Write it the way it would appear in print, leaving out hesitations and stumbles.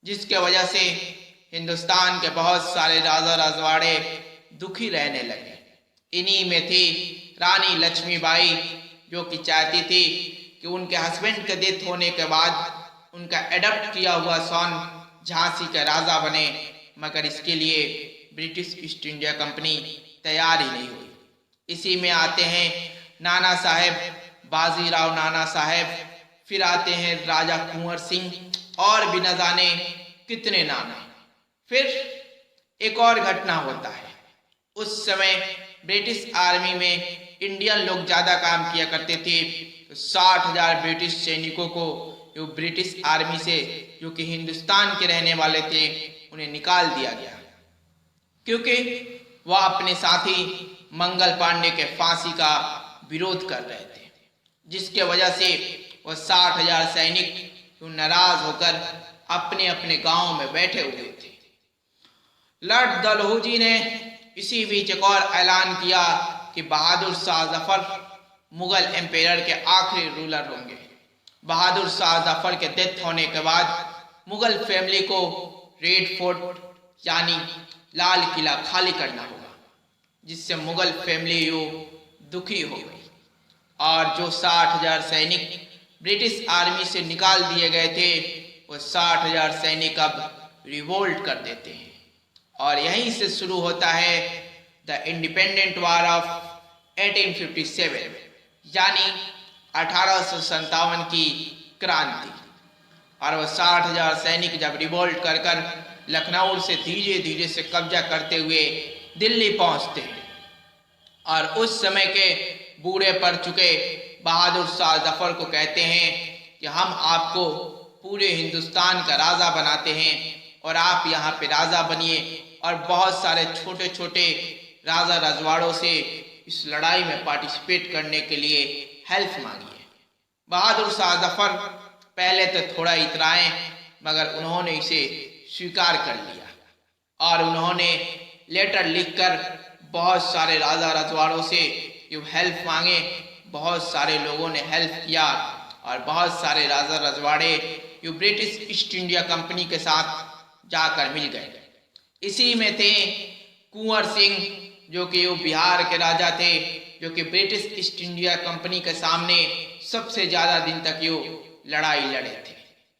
जिसके वजह से हिंदुस्तान के बहुत सारे राजा रजवाड़े दुखी रहने लगे। इन्हीं में थी रानी लक्ष्मीबाई, जो कि चाहती थी कि उनके हस्बैंड के डेथ होने के बाद उनका एडप्ट किया हुआ सन झांसी का राजा बने, मगर इसके लिए ब्रिटिश ईस्ट इंडिया कंपनी तैयार ही नहीं हुई। इसी में आते हैं नाना साहेब, बाजीराव नाना साहेब, फिर आते हैं राजा कुंवर सिंह और भी न जाने कितने नाम। फिर एक और घटना होता है। उस समय ब्रिटिश आर्मी में इंडियन लोग ज्यादा काम किया करते थे, तो 60,000 ब्रिटिश सैनिकों को जो ब्रिटिश आर्मी से, जो कि हिंदुस्तान के रहने वाले थे, उन्हें निकाल दिया गया, क्योंकि वह अपने साथी मंगल पांडे के फांसी का विरोध कर रहे थे, जिसके वजह से वह 60,000 सैनिक नाराज होकर अपने अपने गांव में बैठे हुए थे। लॉर्ड डलहौजी ने इसी बीच एक और ऐलान किया कि बहादुर शाह जफर मुगल एम्पायर के आखिरी रूलर होंगे। बहादुर शाह जफर के डेथ होने के बाद मुगल फैमिली को रेड फोर्ट यानी लाल किला खाली करना होगा, जिससे मुगल फैमिली दुखी हो गई। और जो 60,000 सैनिक ब्रिटिश आर्मी से निकाल दिए गए थे, वो 60,000 सैनिक अब रिवोल्ट कर देते हैं। और यहीं से शुरू होता है द इंडिपेंडेंट वार ऑफ 1857 यानी 1857 की क्रांति। और वो 60,000 सैनिक जब रिवोल्ट कर कर लखनऊ से धीरे धीरे से कब्जा करते हुए दिल्ली पहुंचते हैं, और उस समय के बूढ़े पड़ चुके बहादुर शाह जफर को कहते हैं कि हम आपको पूरे हिंदुस्तान का राजा बनाते हैं और आप यहाँ पे राजा बनिए, और बहुत सारे छोटे छोटे राजा रजवाड़ों से इस लड़ाई में पार्टिसिपेट करने के लिए हेल्प मांगिए। बहादुर शाह जफर पहले तो थोड़ा इतराए, मगर उन्होंने इसे स्वीकार कर लिया और उन्होंने लेटर लिखकर बहुत सारे राजा रजवाड़ों से जो हेल्प मांगे। बहुत सारे लोगों ने हेल्प किया और बहुत सारे राजा रजवाड़े जो ब्रिटिश ईस्ट इंडिया कंपनी के साथ जाकर मिल गए। इसी में थे कुंवर सिंह, जो कि वो बिहार के राजा थे, जो कि ब्रिटिश ईस्ट इंडिया कंपनी के सामने सबसे ज्यादा दिन तक ये लड़ाई लड़े थे।